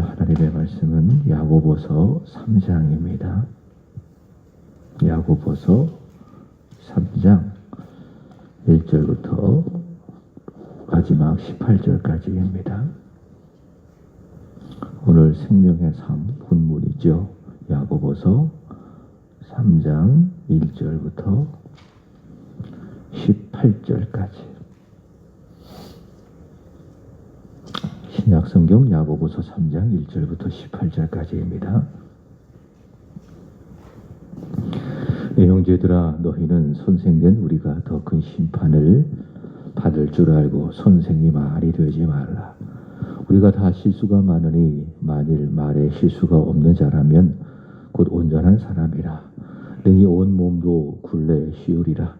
하나님의 말씀은 야고보서 3장입니다. 야고보서 3장 1절부터 마지막 18절까지입니다. 오늘 생명의 삶 본문이죠. 야고보서 3장 1절부터 18절까지. 신약성경 야고보서 3장 1절부터 18절까지입니다. 내 형제들아, 너희는 선생된 우리가 더 큰 심판을 받을 줄 알고 선생이 말이 되지 말라. 우리가 다 실수가 많으니 만일 말에 실수가 없는 자라면 곧 온전한 사람이라. 능히 온 몸도 굴레 씌우리라.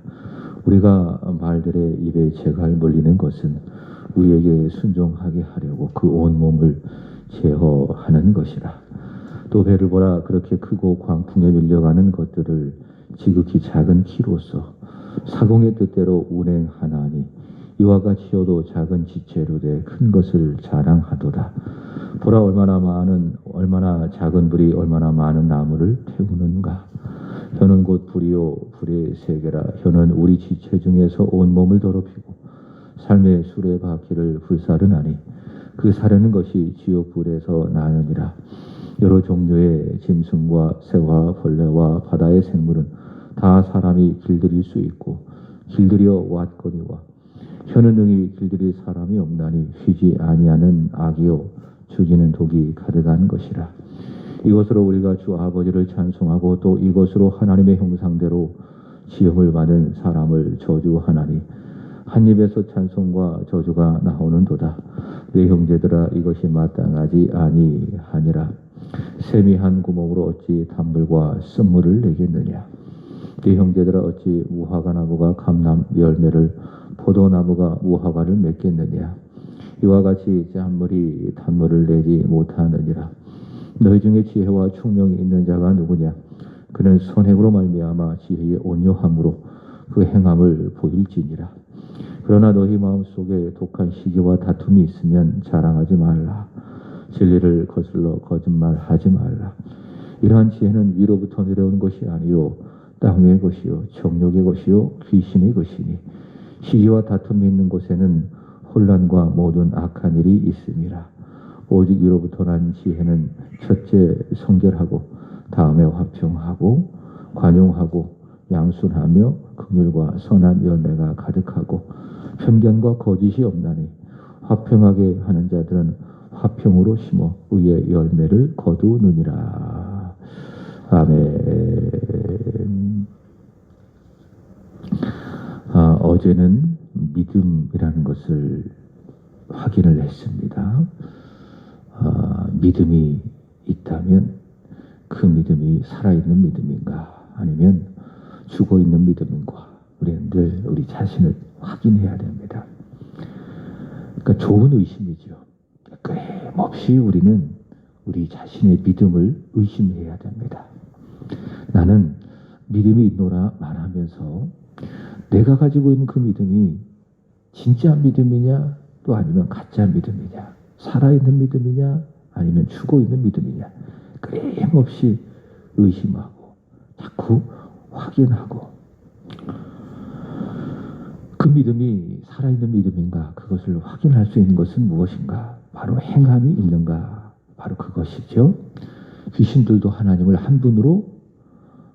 우리가 말들의 입에 재갈 물리는 것은 우리에게 순종하게 하려고 그 온 몸을 제어하는 것이라. 또 배를 보라. 그렇게 크고 광풍에 밀려가는 것들을 지극히 작은 키로서 사공의 뜻대로 운행하나니 이와 같이여도 작은 지체로 돼 큰 것을 자랑하도다. 보라, 얼마나 작은 불이 얼마나 많은 나무를 태우는가. 혀는 곧 불이요 불의 세계라. 혀는 우리 지체 중에서 온 몸을 더럽히고 삶의 수레바퀴를 불사르나니 그 사르는 것이 지옥불에서 나느니라. 여러 종류의 짐승과 새와 벌레와 바다의 생물은 다 사람이 길들일 수 있고 길들여 왔거니와 혀는 능히 길들일 사람이 없나니 휘지 아니하는 악이요 죽이는 독이 가득한 것이라. 이것으로 우리가 주 아버지를 찬송하고 또 이것으로 하나님의 형상대로 지음을 받은 사람을 저주하나니 한 입에서 찬송과 저주가 나오는도다. 내 형제들아, 이것이 마땅하지 아니하니라. 샘이 한 구멍으로 어찌 단물과 쓴물을 내겠느냐. 내 형제들아, 어찌 무화과 나무가 감람 열매를 포도나무가 무화과를 맺겠느냐. 이와 같이 짠물이 단물을 내지 못하느니라. 너희 중에 지혜와 총명이 있는 자가 누구냐. 그는 선행으로 말미암아 지혜의 온유함으로 그 행함을 보일지니라. 그러나 너희 마음속에 독한 시기와 다툼이 있으면 자랑하지 말라. 진리를 거슬러 거짓말하지 말라. 이러한 지혜는 위로부터 내려온 것이 아니요 땅의 것이요 정욕의 것이요 귀신의 것이니 시기와 다툼이 있는 곳에는 혼란과 모든 악한 일이 있음이라. 오직 위로부터 난 지혜는 첫째 성결하고 다음에 화평하고 관용하고 양순하며 긍휼과 선한 열매가 가득하고 편견과 거짓이 없나니 화평하게 하는 자들은 화평으로 심어 의의 열매를 거두느니라. 아멘. 어제는 믿음이라는 것을 확인을 했습니다. 믿음이 있다면 그 믿음이 살아있는 믿음인가 아니면 죽어있는 믿음인가, 우리는 늘 우리 자신을 확인해야 됩니다. 그러니까 좋은 의심이죠. 끊임없이 우리는 우리 자신의 믿음을 의심해야 됩니다. 나는 믿음이 있노라 말하면서 내가 가지고 있는 그 믿음이 진짜 믿음이냐 또 아니면 가짜 믿음이냐, 살아있는 믿음이냐 아니면 죽어있는 믿음이냐, 끊임없이 의심하고 자꾸 확인하고 그 믿음이 살아있는 믿음인가, 그것을 확인할 수 있는 것은 무엇인가? 바로 행함이 있는가? 바로 그것이죠. 귀신들도 하나님을 한 분으로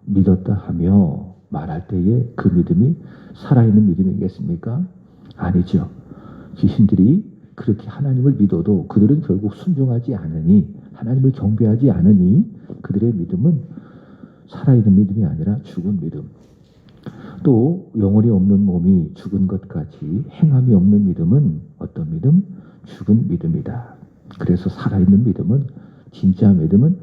믿었다 하며 말할 때에 그 믿음이 살아있는 믿음이겠습니까? 아니죠. 귀신들이 그렇게 하나님을 믿어도 그들은 결국 순종하지 않으니, 하나님을 경배하지 않으니 그들의 믿음은 살아있는 믿음이 아니라 죽은 믿음. 또 영혼이 없는 몸이 죽은 것 같이 행함이 없는 믿음은 어떤 믿음? 죽은 믿음이다. 그래서 살아있는 믿음은, 진짜 믿음은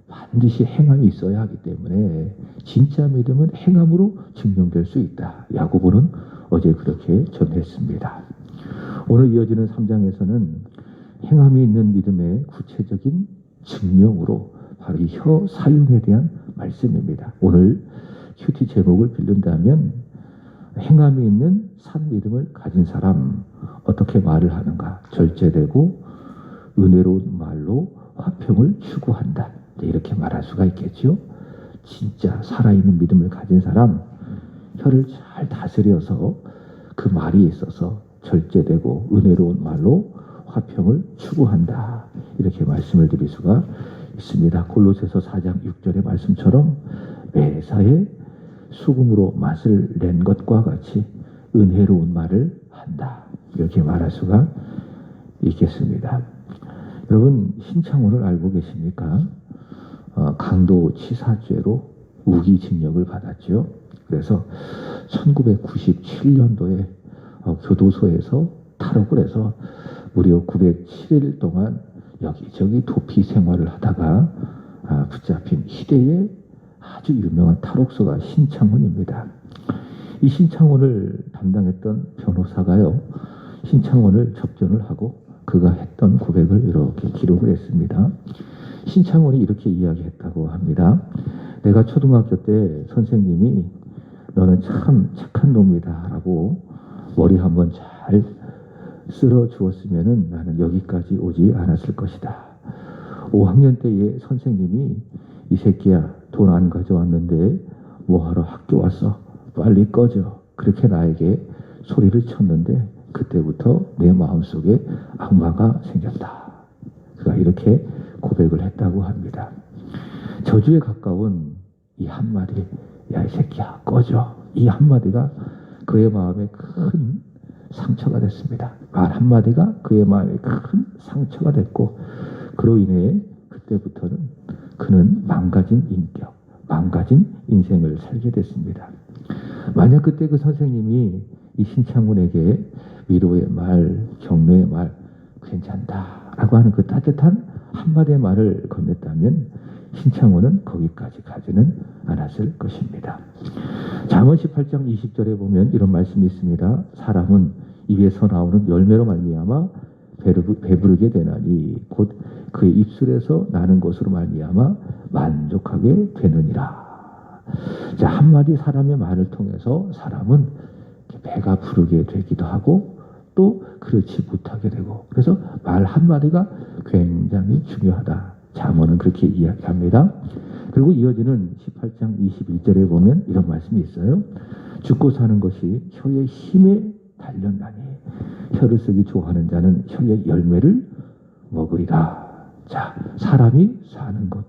반드시 행함이 있어야 하기 때문에 진짜 믿음은 행함으로 증명될 수 있다. 야고보는 어제 그렇게 전했습니다. 오늘 이어지는 3장에서는 행함이 있는 믿음의 구체적인 증명으로 바로 이 혀 사용에 대한 말씀입니다. 오늘 큐티 제목을 빌린다면 행함이 있는 산 믿음을 가진 사람, 어떻게 말을 하는가? 절제되고 은혜로운 말로 화평을 추구한다. 이렇게 말할 수가 있겠죠. 진짜 살아있는 믿음을 가진 사람, 혀를 잘 다스려서 그 말이 있어서 절제되고 은혜로운 말로 화평을 추구한다. 이렇게 말씀을 드릴 수가 있습니다. 골로새서 4장 6절의 말씀처럼 매사에 수금으로 맛을 낸 것과 같이 은혜로운 말을 한다. 이렇게 말할 수가 있겠습니다. 여러분, 신창원을 알고 계십니까? 강도치사죄로 무기징역을 받았죠. 그래서 1997년도에 교도소에서 탈옥을 해서 무려 907일 동안 여기저기 도피 생활을 하다가 붙잡힌 희대의 아주 유명한 탈옥소가 신창원입니다. 이 신창원을 담당했던 변호사가요, 신창원을 접견을 하고 그가 했던 고백을 이렇게 기록을 했습니다. 신창원이 이렇게 이야기했다고 합니다. 내가 초등학교 때 선생님이 너는 참 착한 놈이다 라고 머리 한번 잘 쓸어 주었으면 나는 여기까지 오지 않았을 것이다. 5학년 때에 선생님이 이 새끼야 돈 안 가져왔는데 뭐하러 학교 왔어? 빨리 꺼져. 그렇게 나에게 소리를 쳤는데 그때부터 내 마음속에 악마가 생겼다. 그가 이렇게 고백을 했다고 합니다. 저주에 가까운 이 한마디, 야 이 새끼야 꺼져. 이 한마디가 그의 마음에 큰 상처가 됐습니다. 말 한마디가 그의 마음에 큰 상처가 됐고 그로 인해 그때부터는 그는 망가진 인격, 망가진 인생을 살게 됐습니다. 만약 그때 그 선생님이 이 신창훈에게 위로의 말, 격려의 말, 괜찮다라고 하는 그 따뜻한 한마디의 말을 건넸다면 신창훈은 거기까지 가지는 않았을 것입니다. 잠언 18장 20절에 보면 이런 말씀이 있습니다. 사람은 입에서 나오는 열매로 말미암아 배부르게 되나니 곧 그의 입술에서 나는 것으로 말미암아 만족하게 되느니라. 자, 한마디 사람의 말을 통해서 사람은 배가 부르게 되기도 하고 또 그렇지 못하게 되고, 그래서 말 한마디가 굉장히 중요하다. 잠언은 그렇게 이야기합니다. 그리고 이어지는 18장 21절에 보면 이런 말씀이 있어요. 죽고 사는 것이 혀의 힘에 달렸나니 혀를 쓰기 좋아하는 자는 혀의 열매를 먹으리라. 자, 사람이 사는 것,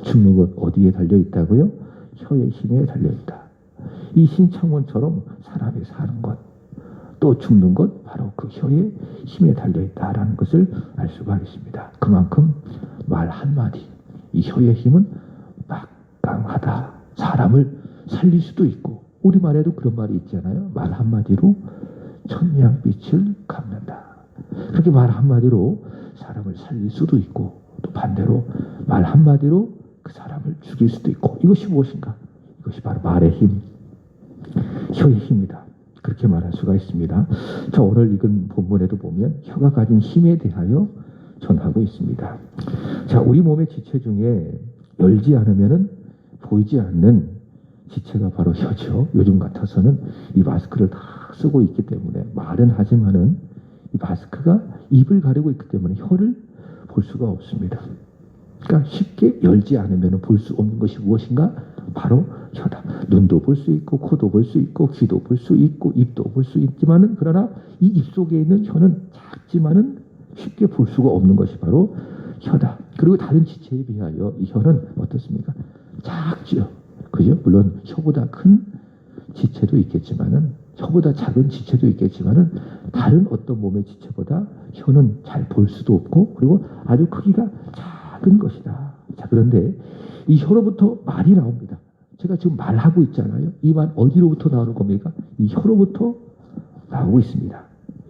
죽는 것 어디에 달려 있다고요? 혀의 힘에 달려 있다. 이 신창원처럼 사람이 사는 것, 또 죽는 것, 바로 그 혀의 힘에 달려 있다라는 것을 알 수가 있습니다. 그만큼 말 한마디, 이 혀의 힘은 막강하다. 사람을 살릴 수도 있고, 우리말에도 그런 말이 있잖아요. 말 한마디로 천냥빛을 갚는다. 그렇게 말 한마디로 사람을 살릴 수도 있고, 또 반대로 말 한마디로 그 사람을 죽일 수도 있고, 이것이 무엇인가? 이것이 바로 말의 힘, 혀의 힘이다. 그렇게 말할 수가 있습니다. 자, 오늘 읽은 본문에도 보면 혀가 가진 힘에 대하여 전하고 있습니다. 자, 우리 몸의 지체 중에 열지 않으면은 보이지 않는 지체가 바로 혀죠. 요즘 같아서는 이 마스크를 다 쓰고 있기 때문에 말은 하지만은 이 마스크가 입을 가리고 있기 때문에 혀를 볼 수가 없습니다. 그러니까 쉽게 열지 않으면 볼 수 없는 것이 무엇인가? 바로 혀다. 눈도 볼 수 있고, 코도 볼 수 있고, 귀도 볼 수 있고, 입도 볼 수 있지만은, 그러나 이 입 속에 있는 혀는 작지만은 쉽게 볼 수가 없는 것이 바로 혀다. 그리고 다른 지체에 비하여 이 혀는 어떻습니까? 작죠. 그죠? 물론 혀보다 큰 지체도 있겠지만은, 혀보다 작은 지체도 있겠지만은, 다른 어떤 몸의 지체보다 혀는 잘 볼 수도 없고, 그리고 아주 크기가 작은 것이다. 자, 그런데 이 혀로부터 말이 나옵니다. 제가 지금 말하고 있잖아요. 이 말 어디로부터 나오는 겁니까? 이 혀로부터 나오고 있습니다.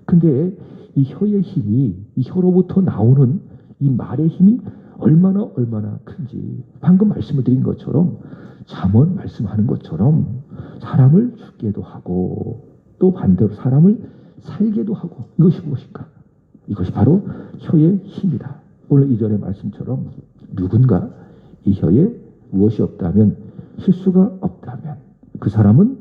근데 이 혀의 힘이, 이 혀로부터 나오는 이 말의 힘이 얼마나 큰지, 방금 말씀을 드린 것처럼, 잠언 말씀하는 것처럼 사람을 죽게도 하고 또 반대로 사람을 살게도 하고, 이것이 무엇인가? 이것이 바로 혀의 힘이다. 오늘 이전의 말씀처럼 누군가 이 혀에 무엇이 없다면, 실수가 없다면 그 사람은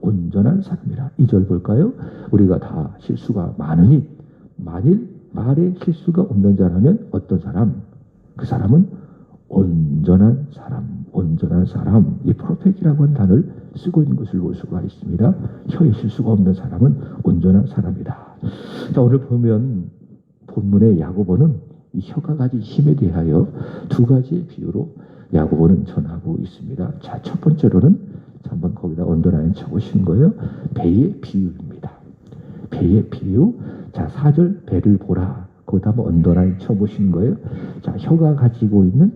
온전한 사람이라. 2절 볼까요? 우리가 다 실수가 많으니 만일 말에 실수가 없는 자라면 어떤 사람? 그 그 사람은 온전한 사람, 온전한 사람. 이 퍼펙트라고 하는 단어를 쓰고 있는 것을 볼 수가 있습니다. 혀에 실수가 없는 사람은 온전한 사람이다. 자, 오늘 보면 본문의 야고보는 이 혀가 가진 힘에 대하여 두 가지의 비유로 야고보는 전하고 있습니다. 자, 첫 번째로는 한번 거기다 언더라인 쳐보신 거예요. 배의 비유입니다. 배의 비유. 자, 4절 배를 보라. 거기다 한번 언더라인 쳐보신 거예요. 자, 혀가 가지고 있는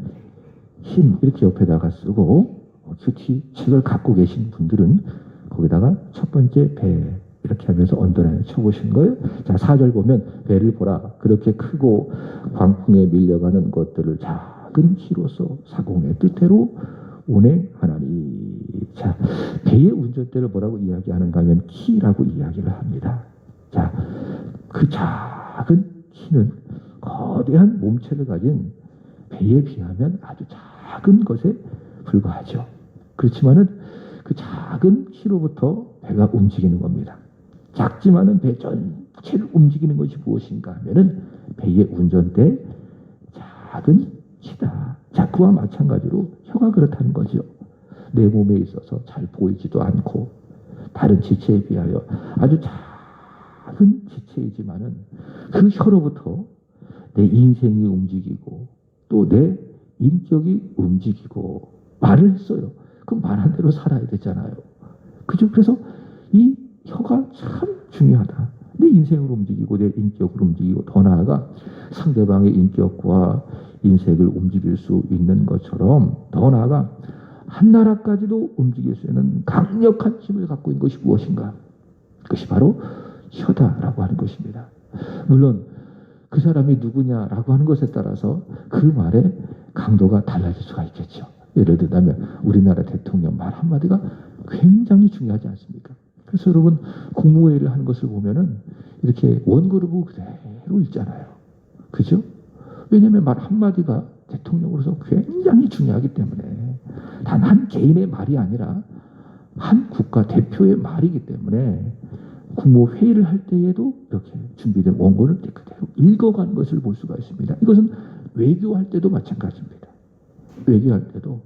힘 이렇게 옆에다가 쓰고 큐티 책을 갖고 계신 분들은 거기다가 첫 번째 배 이렇게 하면서 언더라인 쳐보신 거예요. 자, 4절 보면 배를 보라. 그렇게 크고 광풍에 밀려가는 것들을 작은 키로서 사공의 뜻대로 운행하나니. 자, 배의 운전대를 뭐라고 이야기하는가 하면 키라고 이야기를 합니다. 자, 그 작은 키는 거대한 몸체를 가진 배에 비하면 아주 작은 것에 불과하죠. 그렇지만은 그 작은 키로부터 배가 움직이는 겁니다. 작지만은 배 전체를 움직이는 것이 무엇인가 하면은 배의 운전대 작은 키다. 자, 그와 마찬가지로 혀가 그렇다는 거죠. 내 몸에 있어서 잘 보이지도 않고 다른 지체에 비하여 아주 작은 지체이지만은 그 혀로부터 내 인생이 움직이고 또 내 인격이 움직이고 말을 했어요. 그럼 말한 대로 살아야 되잖아요. 그죠? 그래서 이 혀가 참 중요하다. 내 인생을 움직이고 내 인격을 움직이고 더 나아가 상대방의 인격과 인생을 움직일 수 있는 것처럼 더 나아가 한 나라까지도 움직일 수 있는 강력한 힘을 갖고 있는 것이 무엇인가? 그것이 바로 혀다라고 하는 것입니다. 물론 그 사람이 누구냐라고 하는 것에 따라서 그 말의 강도가 달라질 수가 있겠죠. 예를 들자면 우리나라 대통령 말 한마디가 굉장히 중요하지 않습니까? 그래서 여러분 국무회의를 하는 것을 보면은 이렇게 원고를 그대로 읽잖아요. 그죠? 왜냐하면 말 한마디가 대통령으로서 굉장히 중요하기 때문에 단 한 개인의 말이 아니라 한 국가 대표의 말이기 때문에 국무회의를 할 때에도 이렇게 준비된 원고를 그대로 읽어가는 것을 볼 수가 있습니다. 이것은 외교할 때도 마찬가지입니다. 외교할 때도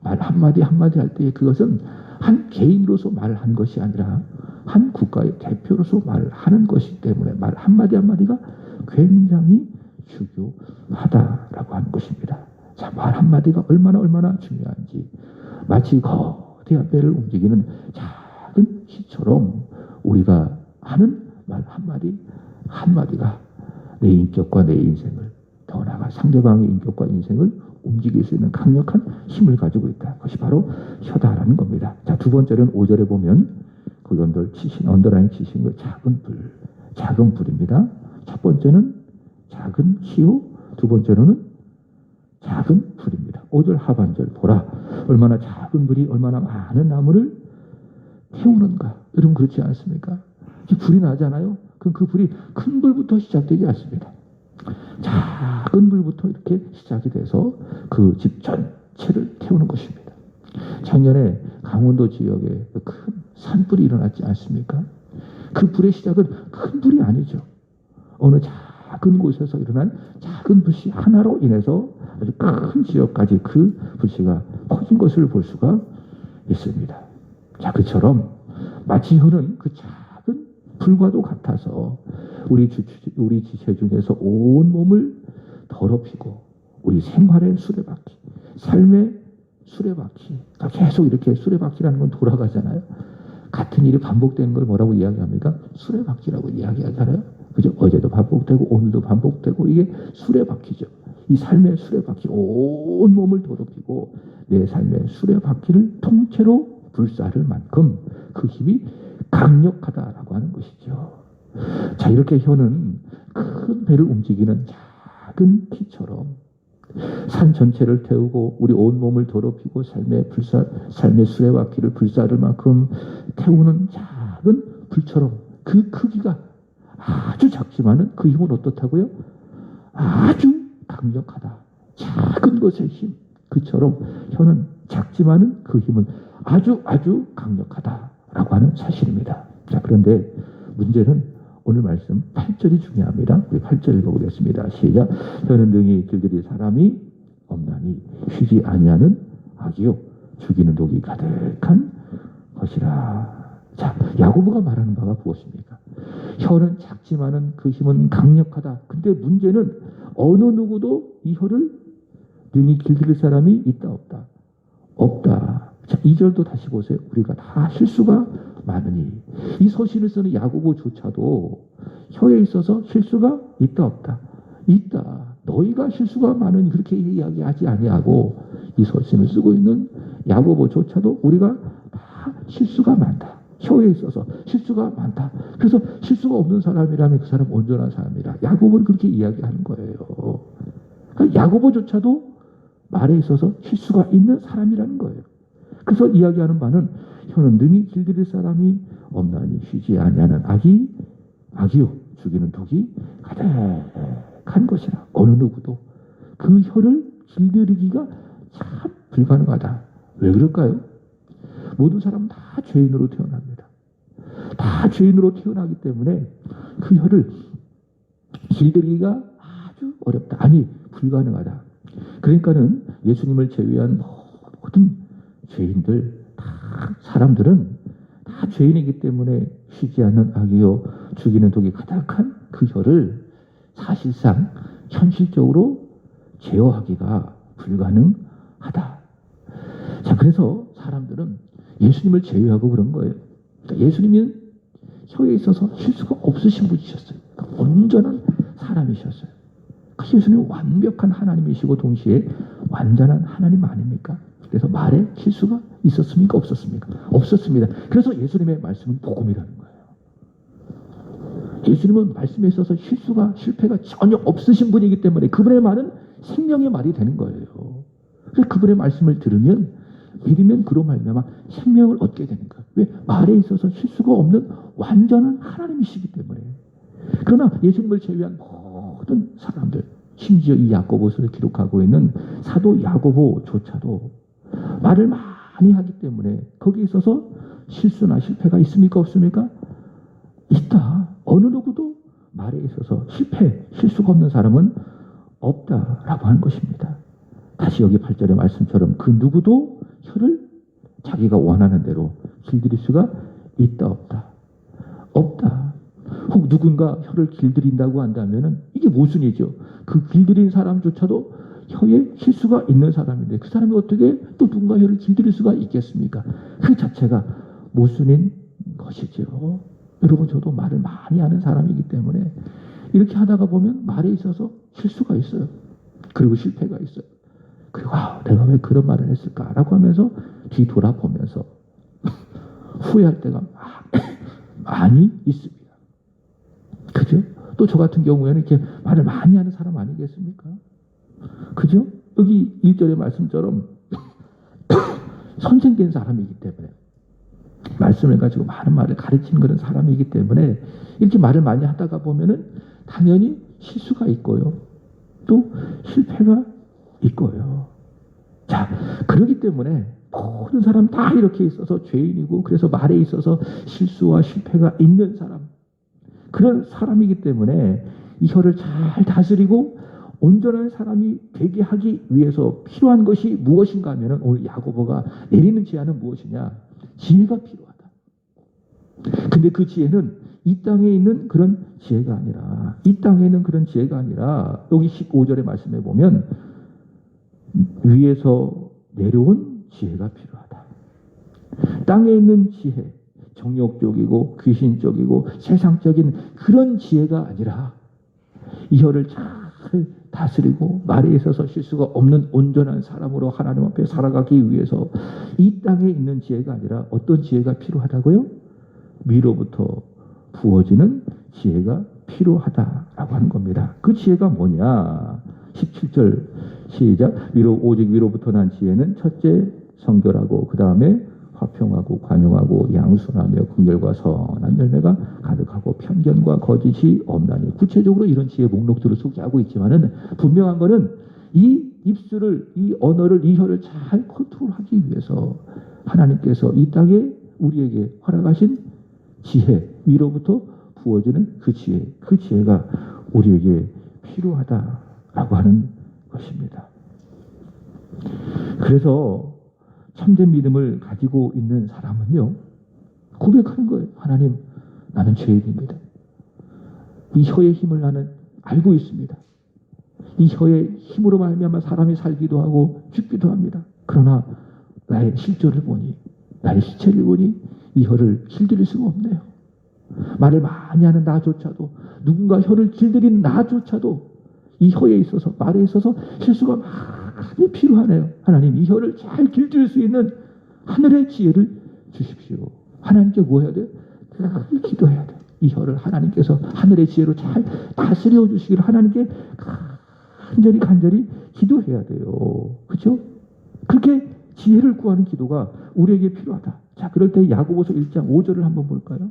말 한마디 한마디 할 때 그것은 한 개인으로서 말을 한 것이 아니라 한 국가의 대표로서 말을 하는 것이기 때문에 말 한마디 한마디가 굉장히 중요하다라고 하는 것입니다. 자, 말 한마디가 얼마나 중요한지 마치 거대한 배를 움직이는 작은 키처럼 우리가 하는 말 한마디 한마디가 내 인격과 내 인생을 더 나아가 상대방의 인격과 인생을 움직일 수 있는 강력한 힘을 가지고 있다. 그것이 바로 혀다라는 겁니다. 자, 두 번째는 5절에 보면 그 언더라인 치신 거 작은 불입니다. 첫 번째는 작은 키우, 두 번째로는 작은 불입니다. 5절 하반절 보라. 얼마나 작은 불이 얼마나 많은 나무를 태우는가. 여러분 그렇지 않습니까? 불이 나잖아요. 그럼 그 불이 큰 불부터 시작되지 않습니다. 작은 불부터 이렇게 시작이 돼서 그 집 전체를 태우는 것입니다. 작년에 강원도 지역에 큰 산불이 일어났지 않습니까? 그 불의 시작은 큰 불이 아니죠. 어느 작은 곳에서 일어난 작은 불씨 하나로 인해서 아주 큰 지역까지 그 불씨가 퍼진 것을 볼 수가 있습니다. 자, 그처럼 마치 혀는 그 작은 불과도 같아서 우리 지체 중에서 온 몸을 더럽히고 우리 생활의 수레바퀴, 삶의 수레바퀴가 계속 이렇게 수레바퀴라는 건 돌아가잖아요. 같은 일이 반복되는 걸 뭐라고 이야기합니까? 수레바퀴라고 이야기하잖아요. 그죠? 어제도 반복되고 오늘도 반복되고 이게 수레바퀴죠. 이 삶의 수레바퀴, 온 몸을 더럽히고 내 삶의 수레바퀴를 통째로 불사를 만큼 그 힘이 강력하다라고 하는 것이죠. 자, 이렇게 혀는 큰 배를 움직이는 작은 키처럼 산 전체를 태우고 우리 온 몸을 더럽히고 삶의 수레바퀴를 불사를 만큼 태우는 작은 불처럼 그 크기가 아주 작지만은 그 힘은 어떻다고요? 아주 강력하다. 작은 것의 힘. 그처럼 혀는 작지만은 그 힘은 아주 강력하다라고 하는 사실입니다. 자, 그런데 문제는 오늘 말씀 8절이 중요합니다. 우리 8절 읽어보겠습니다. 시작. 혀는 등이 길들이 사람이 없나니 쉬지 아니하는 악이요 죽이는 독이 가득한 것이라. 자, 야고보가 말하는 바가 무엇입니까? 혀는 작지만은 그 힘은 강력하다. 근데 문제는 어느 누구도 이 혀를 능히 길들일 사람이 있다 없다? 없다. 자, 2절도 다시 보세요. 우리가 다 실수가 많으니. 이 서신을 쓰는 야고보조차도 혀에 있어서 실수가 있다 없다? 있다. 너희가 실수가 많으니 그렇게 이야기하지 아니하고 이 서신을 쓰고 있는 야고보조차도 우리가 다 실수가 많다. 혀에 있어서 실수가 많다. 그래서 실수가 없는 사람이라면 그 사람 온전한 사람이라. 야고보는 그렇게 이야기하는 거예요. 그러니까 야고보조차도 말에 있어서 실수가 있는 사람이라는 거예요. 그래서 이야기하는 바는 혀는 능히 길들일 사람이 없나니 쉬지 아니하는 악이요 죽이는 독이 가득한 것이라. 어느 누구도 그 혀를 길들이기가 참 불가능하다. 왜 그럴까요? 모든 사람은 다 죄인으로 태어납니다. 다 죄인으로 태어나기 때문에 그 혀를 길들이기가 아주 어렵다. 아니 불가능하다. 그러니까는 예수님을 제외한 모든 죄인들, 다 사람들은 다 죄인이기 때문에 쉬지 않는 악이요 죽이는 독이 가득한 그 혀를 사실상 현실적으로 제어하기가 불가능하다. 자, 그래서 사람들은 예수님을 제외하고 그런 거예요. 그러니까 예수님은 혀에 있어서 실수가 없으신 분이셨어요. 그러니까 온전한 사람이셨어요. 예수님은 완벽한 하나님이시고 동시에 완전한 하나님 아닙니까? 그래서 말에 실수가 있었습니까? 없었습니까? 없었습니다. 그래서 예수님의 말씀은 복음이라는 거예요. 예수님은 말씀에 있어서 실패가 전혀 없으신 분이기 때문에 그분의 말은 생명의 말이 되는 거예요. 그래서 그분의 말씀을 들으면 믿으면 그로 말미암아 생명을 얻게 되는 거예요. 왜? 말에 있어서 실수가 없는 완전한 하나님이시기 때문에. 그러나 예수님을 제외한 모든 사람들, 심지어 이 야고보서를 기록하고 있는 사도 야고보조차도 말을 많이 하기 때문에 거기에 있어서 실수나 실패가 있습니까? 없습니까? 있다. 어느 누구도 말에 있어서 실수가 없는 사람은 없다라고 하는 것입니다. 다시 여기 8절의 말씀처럼 그 누구도 혀를 자기가 원하는 대로 길들일 수가 있다 없다? 없다. 혹 누군가 혀를 길들인다고 한다면 이게 모순이죠. 그 길들인 사람조차도 혀에 실수가 있는 사람인데 그 사람이 어떻게 또 누군가 혀를 길들일 수가 있겠습니까? 그 자체가 모순인 것이죠. 여러분, 저도 말을 많이 하는 사람이기 때문에 이렇게 하다가 보면 말에 있어서 실수가 있어요. 그리고 실패가 있어요. 그리고 내가 왜 그런 말을 했을까라고 하면서 뒤돌아보면서 후회할 때가 많이 있습니다. 그죠? 또 저 같은 경우에는 이렇게 말을 많이 하는 사람 아니겠습니까? 그죠? 여기 1절의 말씀처럼 선생된 사람이기 때문에 말씀을 가지고 많은 말을 가르치는 그런 사람이기 때문에 이렇게 말을 많이 하다가 보면은 당연히 실수가 있고요. 또 실패가 있고요. 자, 그렇기 때문에 모든 사람 다 이렇게 있어서 죄인이고 그래서 말에 있어서 실수와 실패가 있는 사람, 그런 사람이기 때문에 이 혀를 잘 다스리고 온전한 사람이 되게 하기 위해서 필요한 것이 무엇인가 하면 오늘 야고보가 내리는 제안은 무엇이냐? 지혜가 필요하다. 근데 그 지혜는 이 땅에 있는 그런 지혜가 아니라 여기 15절의 말씀에 보면 위에서 내려온 지혜가 필요하다. 땅에 있는 지혜, 정욕적이고 귀신적이고 세상적인 그런 지혜가 아니라 이 혀를 잘 다스리고 말에 있어서 실수가 없는 온전한 사람으로 하나님 앞에 살아가기 위해서 이 땅에 있는 지혜가 아니라 어떤 지혜가 필요하다고요? 위로부터 부어지는 지혜가 필요하다라고 하는 겁니다. 그 지혜가 뭐냐? 17절 시작. 오직 위로부터 난 지혜는 첫째 성결하고 그 다음에 화평하고 관용하고 양순하며 긍휼과 선한 열매가 가득하고 편견과 거짓이 없나니. 구체적으로 이런 지혜 목록들을 소개하고 있지만은 분명한 거는 이 입술을, 이 언어를, 이 혀를 잘 컨트롤하기 위해서 하나님께서 이 땅에 우리에게 허락하신 지혜, 위로부터 부어주는 그 지혜가 우리에게 필요하다라고 하는 것입니다. 그래서 참된 믿음을 가지고 있는 사람은요, 고백하는 거예요. 하나님, 나는 죄인입니다. 이 혀의 힘을 나는 알고 있습니다. 이 혀의 힘으로 말미암아 사람이 살기도 하고 죽기도 합니다. 그러나 나의 실존을 보니, 나의 시체를 보니 이 혀를 길들일 수가 없네요. 말을 많이 하는 나조차도, 누군가 혀를 길들이는 나조차도 이 혀에 있어서, 말에 있어서 실수가 많이 필요하네요. 하나님, 이 혀를 잘 길들일 수 있는 하늘의 지혜를 주십시오. 하나님께 뭐 해야 돼요? 기도해야 돼요. 이 혀를 하나님께서 하늘의 지혜로 잘 다스려 주시기를 하나님께 간절히 기도해야 돼요. 그렇죠? 그렇게 지혜를 구하는 기도가 우리에게 필요하다. 자, 그럴 때 야고보서 1장 5절을 한번 볼까요?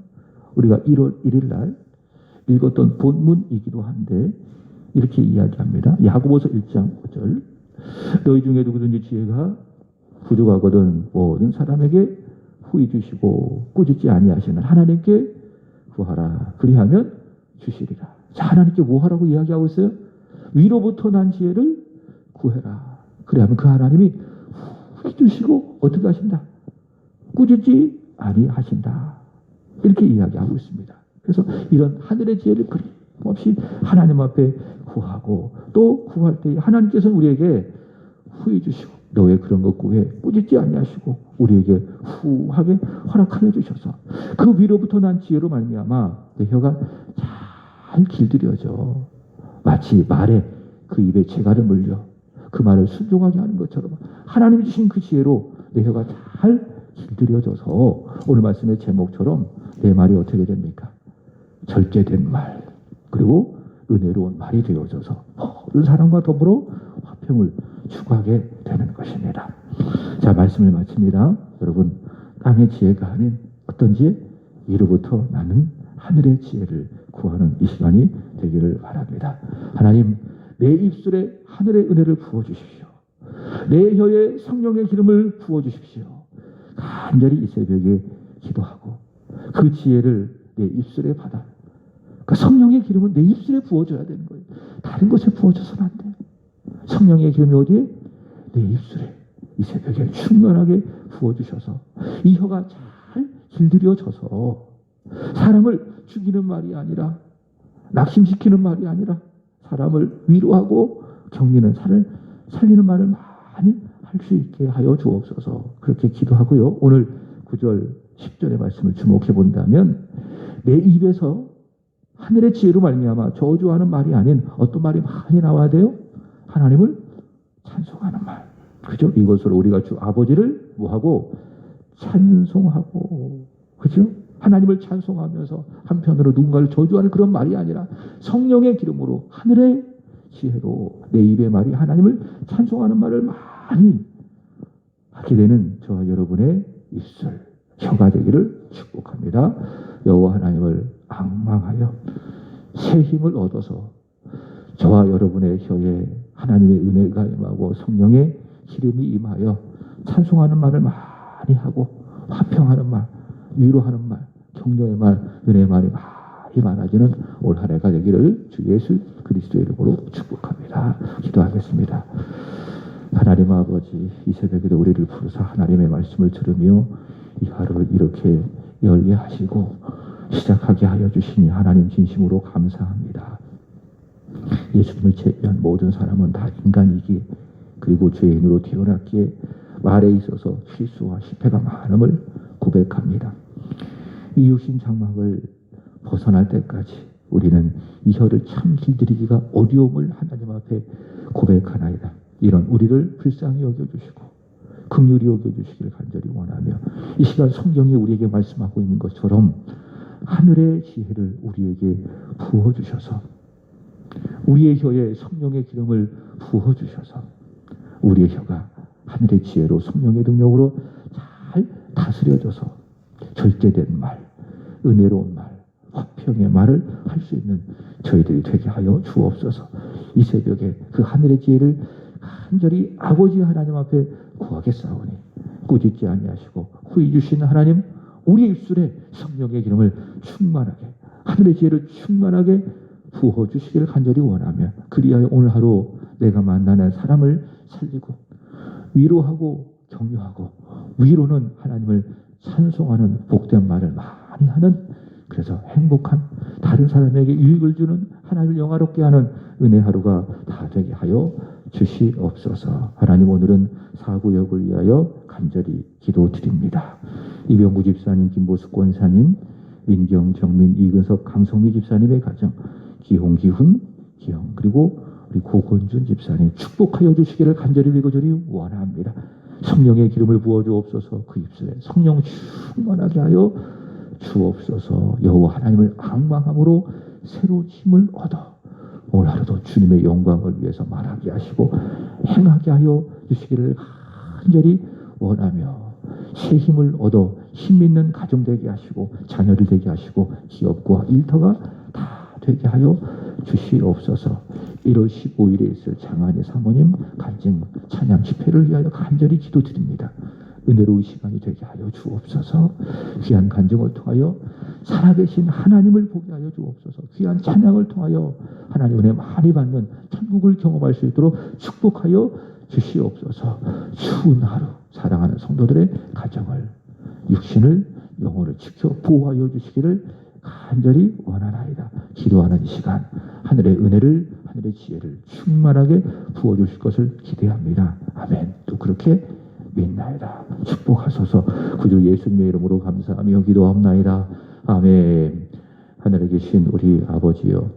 우리가 1월 1일 날 읽었던 본문이기도 한데 이렇게 이야기합니다. 야고보서 1장 5절. 너희 중에 누구든지 지혜가 부족하거든 모든 사람에게 후히 주시고 꾸짖지 아니하시는 하나님께 구하라. 그리하면 주시리라. 자, 하나님께 뭐 하라고 이야기하고 있어요? 위로부터 난 지혜를 구해라. 그리하면 그 하나님이 후히 주시고 어떻게 하신다? 꾸짖지 아니하신다. 이렇게 이야기하고 있습니다. 그래서 이런 하늘의 지혜를 끊임없이 하나님 앞에 구하고 또 구할 때 하나님께서 우리에게 후히 주시고 너 왜 그런 거 구해? 꾸짖지 아니하시고 우리에게 후하게 허락하여 주셔서 그 위로부터 난 지혜로 말미암아 내 혀가 잘 길들여져 마치 말에 그 입에 재갈을 물려 그 말을 순종하게 하는 것처럼 하나님이 주신 그 지혜로 내 혀가 잘 길들여져서 오늘 말씀의 제목처럼 내 말이 어떻게 됩니까? 절제된 말 그리고 은혜로운 말이 되어져서 모든 사람과 더불어 화평을 추구하게 되는 것입니다. 자, 말씀을 마칩니다. 여러분, 땅의 지혜가 아닌 어떤 지혜? 위로부터 나는 하늘의 지혜를 구하는 이 시간이 되기를 바랍니다. 하나님, 내 입술에 하늘의 은혜를 부어주십시오. 내 혀에 성령의 기름을 부어주십시오. 간절히 이 새벽에 기도하고 그 지혜를 내 입술에 받아. 그 성령의 기름은 내 입술에 부어줘야 되는 거예요. 다른 곳에 부어줘서는 안 돼요. 성령의 기름이 어디에? 내 입술에 이 새벽에 충만하게 부어주셔서 이 혀가 잘 길들여져서 사람을 죽이는 말이 아니라 낙심시키는 말이 아니라 사람을 위로하고 격리는 살리는 말을 많이 할 수 있게 하여 주옵소서. 그렇게 기도하고요. 오늘 9절 10절의 말씀을 주목해 본다면 내 입에서 하늘의 지혜로 말미암아 저주하는 말이 아닌 어떤 말이 많이 나와야 돼요? 하나님을 찬송하는 말. 그죠? 이것으로 우리가 주 아버지를 뭐하고? 찬송하고. 그죠? 하나님을 찬송하면서 한편으로 누군가를 저주하는 그런 말이 아니라 성령의 기름으로 하늘의 지혜로 내 입의 말이 하나님을 찬송하는 말을 많이 하게 되는 저와 여러분의 입술, 혀가 되기를 축복합니다. 여호와 하나님을 앙망하여 새 힘을 얻어서 저와 여러분의 혀에 하나님의 은혜가 임하고 성령의 기름이 임하여 찬송하는 말을 많이 하고 화평하는 말, 위로하는 말, 격려의 말, 은혜의 말이 많이 많아지는 올 한 해가 되기를 주 예수 그리스도의 이름으로 축복합니다. 기도하겠습니다. 하나님 아버지, 이 새벽에도 우리를 부르사 하나님의 말씀을 들으며 이 하루를 이렇게 열게 하시고 시작하게 하여 주시니 하나님 진심으로 감사합니다. 예수님을 제외한 모든 사람은 다 인간이기에 그리고 죄인으로 태어났기에 말에 있어서 실수와 실패가 많음을 고백합니다. 이 육신 장막을 벗어날 때까지 우리는 이 혀를 참 길들이기가 어려움을 하나님 앞에 고백하나이다. 이런 우리를 불쌍히 여겨주시고 긍휼히 여겨주시기를 간절히 원하며 이 시간 성경이 우리에게 말씀하고 있는 것처럼 하늘의 지혜를 우리에게 부어주셔서 우리의 혀에 성령의 기름을 부어주셔서 우리의 혀가 하늘의 지혜로 성령의 능력으로 잘 다스려져서 절제된 말, 은혜로운 말, 화평의 말을 할 수 있는 저희들이 되게 하여 주옵소서. 이 새벽에 그 하늘의 지혜를 간절히 아버지 하나님 앞에 구하겠사오니 꾸짖지 아니하시고 후히 주시는 하나님 우리 입술에 성령의 기름을 충만하게 하늘의 지혜를 충만하게 부어주시기를 간절히 원하며 그리하여 오늘 하루 내가 만나는 사람을 살리고 위로하고 격려하고, 위로는 하나님을 찬송하는 복된 말을 많이 하는, 그래서 행복한, 다른 사람에게 유익을 주는, 하나님을 영화롭게 하는 은혜 하루가 다 되게 하여 주시옵소서. 하나님, 오늘은 사구역을 위하여 간절히 기도드립니다. 이병구 집사님, 김보숙 권사님, 민경, 정민, 이근석, 강성미 집사님의 가정, 기홍, 기훈, 기영, 그리고 우리 고건준 집사님 축복하여 주시기를 간절히 빌고절히 원합니다. 성령의 기름을 부어 주옵소서. 그 입술에 성령 충만하게 하여 주옵소서. 여호와 하나님을 앙망함으로 새로 힘을 얻어 오늘 하루도 주님의 영광을 위해서 말하게 하시고 행하게 하여 주시기를 간절히 원하며, 새 힘을 얻어 힘 있는 가정 되게 하시고 자녀를 되게 하시고 기업과 일터가 다 되게 하여 주시옵소서. 1월 15일에 있을 장안의 사모님 간증 찬양 집회를 위하여 간절히 기도드립니다. 은혜로운 시간이 되게 하여 주옵소서. 귀한 간증을 통하여 살아계신 하나님을 보게 하여 주옵소서. 귀한 찬양을 통하여 하나님 은혜 많이 받는 천국을 경험할 수 있도록 축복하여 주시옵소서. 추운 하루 사랑하는 성도들의 가정을, 육신을, 영혼을 지켜 보호하여 주시기를 간절히 원하나이다. 기도하는 시간 하늘의 은혜를, 하늘의 지혜를 충만하게 부어주실 것을 기대합니다. 아멘. 또 그렇게 믿나이다. 축복하소서. 구주 예수님의 이름으로 감사하며 기도합나이다. 아멘. 하늘에 계신 우리 아버지여,